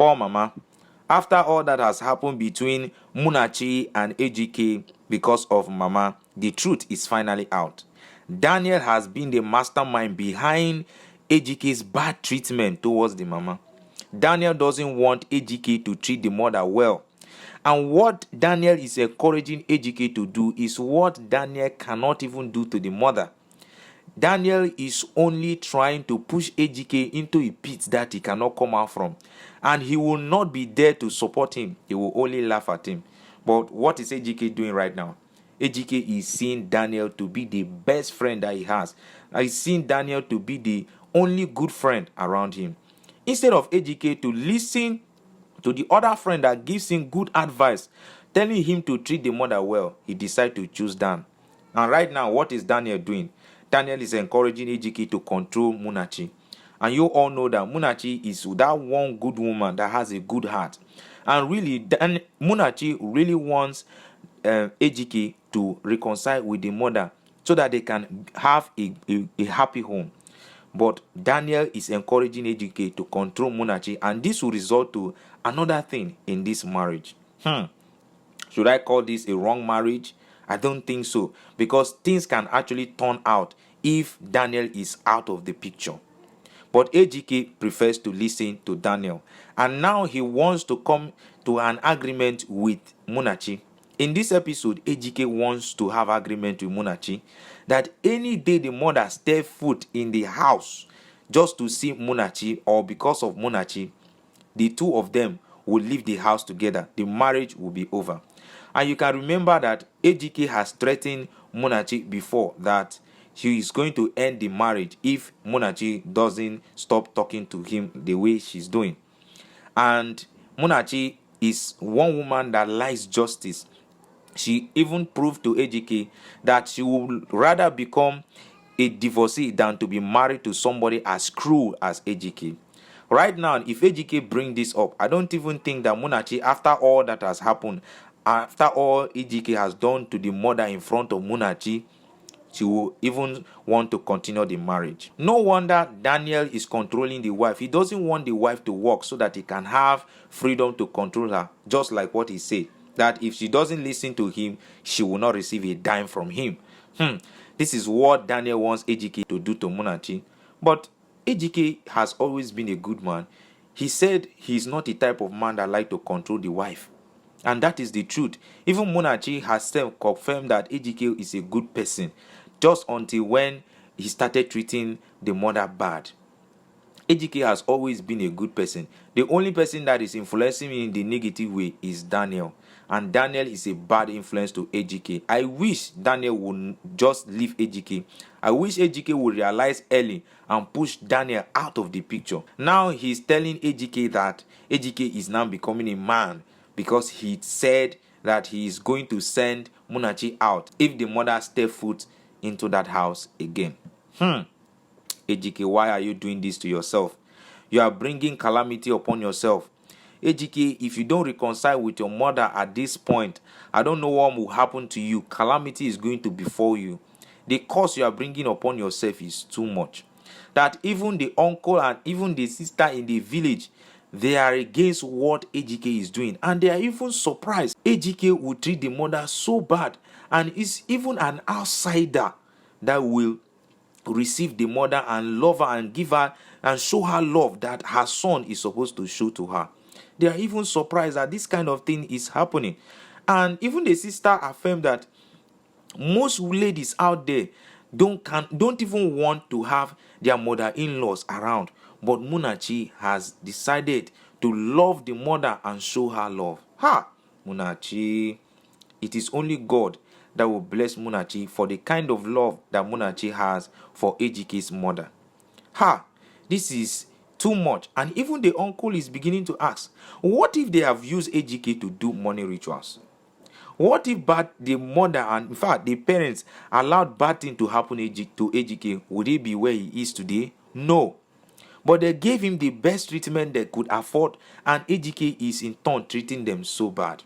Poor mama. After all that has happened between Maachi and Ejike because of mama, the truth is finally out. Daniel has been the mastermind behind Ejike's bad treatment towards the mama. Daniel doesn't want Ejike to treat the mother well. And what Daniel is encouraging Ejike to do is what Daniel cannot even do to the mother. Daniel is only trying to push Ejike into a pit that he cannot come out from. And he will not be there to support him. He will only laugh at him. But what is Ejike doing right now? Ejike is seeing Daniel to be the best friend that he has. He's seeing Daniel to be the only good friend around him. Instead of Ejike to listen to the other friend that gives him good advice, telling him to treat the mother well, he decides to choose Dan. And right now, what is Daniel doing? Daniel is encouraging Ejike to control Maachi. And you all know that Maachi is that one good woman that has a good heart. And really, Maachi really wants Ejike to reconcile with the mother so that they can have a happy home. But Daniel is encouraging Ejike to control Maachi, and this will result to another thing in this marriage. Should I call this a wrong marriage? I don't think so, because things can actually turn out if Daniel is out of the picture. But Ejike prefers to listen to Daniel, and now he wants to come to an agreement with Maachi. In this episode, Ejike wants to have agreement with Maachi that any day the mother step foot in the house just to see Maachi or because of Maachi, the two of them will leave the house together. The marriage will be over. And you can remember that Ejike has threatened Maachi before that she is going to end the marriage if Maachi doesn't stop talking to him the way she's doing. And Maachi is one woman that likes justice. She even proved to Ejike that she would rather become a divorcee than to be married to somebody as cruel as Ejike. Right now, if Ejike bring this up, I don't even think that Maachi, after all that has happened, after all Ejike has done to the mother in front of Maachi, she will even want to continue the marriage. No wonder Daniel is controlling the wife. He doesn't want the wife to work so that he can have freedom to control her, just like what he said, that if she doesn't listen to him, she will not receive a dime from him. This is what Daniel wants Ejike to do to Maachi. But Ejike has always been a good man. He said he's not the type of man that like to control the wife. And that is the truth. Even Maachi herself confirmed that Ejike is a good person, just until when he started treating the mother bad. Ejike has always been a good person. The only person that is influencing me in the negative way is Daniel. And Daniel is a bad influence to Ejike. I wish Daniel would just leave Ejike. I wish Ejike would realize early and push Daniel out of the picture. Now he's telling Ejike that Ejike is now becoming a man because he said that he is going to send Maachi out if the mother step foot into that house again. Ejike, why are you doing this to yourself? You are bringing calamity upon yourself. Ejike, if you don't reconcile with your mother at this point, I don't know what will happen to you. Calamity is going to befall you. The curse you are bringing upon yourself is too much. That even the uncle and even the sister in the village, they are against what Ejike is doing. And they are even surprised Ejike will treat the mother so bad. And it's even an outsider that will receive the mother and love her and give her and show her love that her son is supposed to show to her. They are even surprised that this kind of thing is happening. And even the sister affirmed that most ladies out there don't even want to have their mother-in-laws around. But Maachi has decided to love the mother and show her love. Maachi. It is only God that will bless Maachi for the kind of love that Maachi has for Ejike's mother. This is too much. And even the uncle is beginning to ask, what if they have used Ejike to do money rituals? What if the mother and in fact the parents allowed bad thing to happen to Ejike? Would he be where he is today? No. But they gave him the best treatment they could afford, and Ejike is in turn treating them so bad.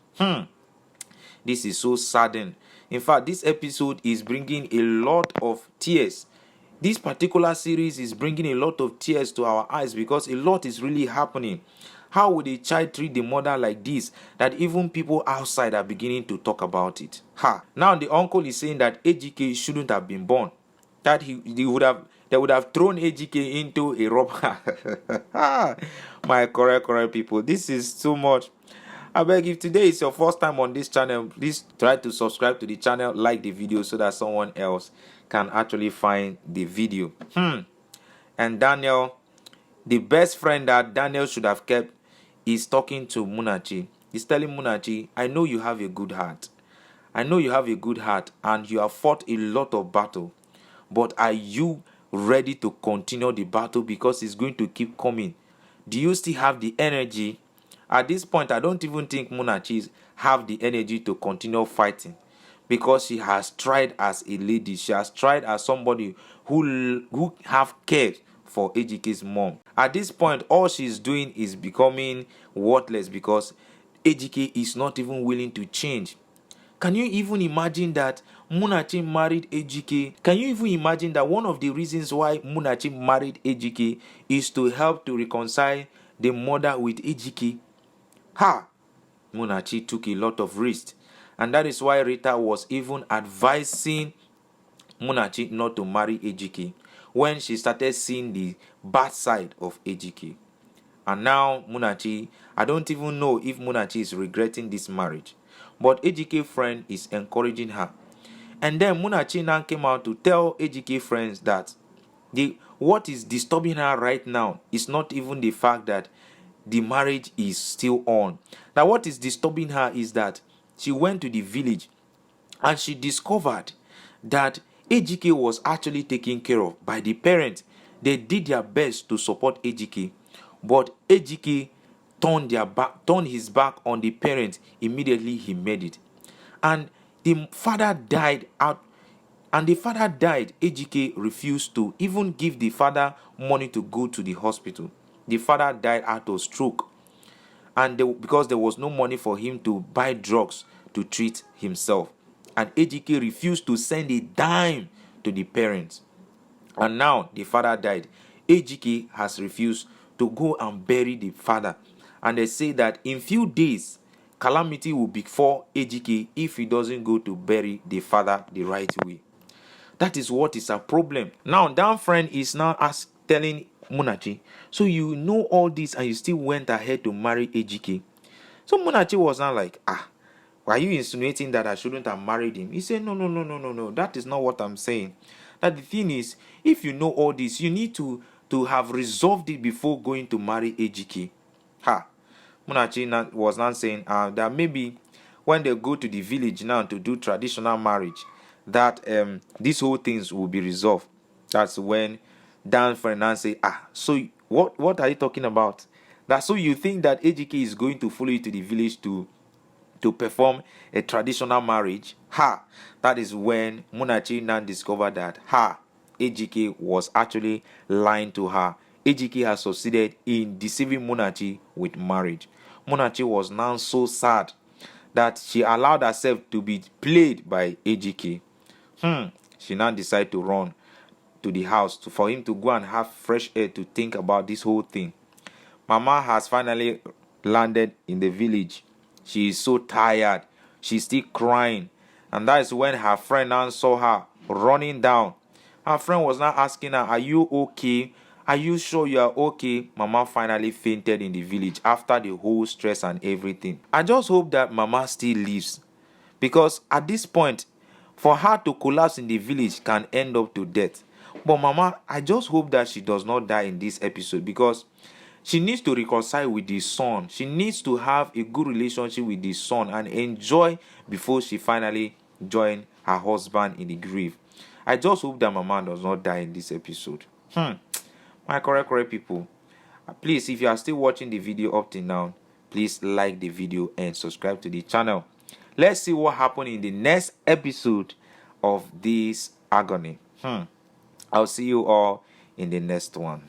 This is so saddening. In fact, this episode is bringing a lot of tears. This particular series is bringing a lot of tears to our eyes because a lot is really happening. How would a child treat the mother like this, that even people outside are beginning to talk about it? Now the uncle is saying that AGK shouldn't have been born, that they would have thrown AGK into a rubber. My correct people, this is too much. I beg, if today is your first time on this channel, please try to subscribe to the channel, like the video so that someone else can actually find the video. And Daniel, the best friend that Daniel should have kept, is talking to Maachi. He's telling Maachi, I know you have a good heart. I know you have a good heart and you have fought a lot of battle. But are you ready to continue the battle, because it's going to keep coming? Do you still have the energy? At this point, I don't even think Maachi have the energy to continue fighting, because she has tried as a lady. She has tried as somebody who have care for AGK's mom. At this point, all she's doing is becoming worthless, because AGK is not even willing to change. Can you even imagine that Maachi married AGK? Can you even imagine that one of the reasons why Maachi married AGK is to help to reconcile the mother with AGK? Maachi took a lot of risks, and that is why Rita was even advising Maachi not to marry AGK when she started seeing the bad side of AGK. And now Maachi, I don't even know if Maachi is regretting this marriage, but AGK friend is encouraging her. And then Maachi now came out to tell AGK friends that what is disturbing her right now is not even the fact that the marriage is still on. Now what is disturbing her is that she went to the village and she discovered that AGK was actually taken care of by the parents. They did their best to support AGK, but AGK turned his back on the parents immediately he made it. And the father died out. And the father died. AGK refused to even give the father money to go to the hospital. The father died out of stroke. And because there was no money for him to buy drugs to treat himself. And AGK refused to send a dime to the parents. And now the father died. AGK has refused to go and bury the father. And they say that in few days, calamity will befall AGK if he doesn't go to bury the father the right way. That is what is a problem. Now, that friend is now telling Maachi, so you know all this and you still went ahead to marry AGK. So Maachi was now like, were you insinuating that I shouldn't have married him? He said, no, that is not what I'm saying. That the thing is, if you know all this, you need to have resolved it before going to marry AGK. Maachi was now saying that maybe when they go to the village now to do traditional marriage, that these whole things will be resolved. That's when Dan Fernand say, so what are you talking about? That so you think that AGK is going to follow you to the village to perform a traditional marriage? That is when Maachi now discovered that AGK was actually lying to her. AGK has succeeded in deceiving Maachi with marriage. Maachi was now so sad that she allowed herself to be played by AGK. She now decided to run to the house for him to go and have fresh air to think about this whole thing. Mama has finally landed in the village. She is so tired. She's still crying. And that is when her friend now saw her running down. Her friend was now asking her, are you okay? Are you sure you are okay? Mama finally fainted in the village after the whole stress and everything. I just hope that Mama still lives, because at this point, for her to collapse in the village can end up to death. But Mama, I just hope that she does not die in this episode, because she needs to reconcile with the son. She needs to have a good relationship with the son and enjoy before she finally join her husband in the grave. I just hope that Mama does not die in this episode. My correct people, please, if you are still watching the video up till now, please like the video and subscribe to the channel. Let's see what happened in the next episode of this Agony. I'll see you all in the next one.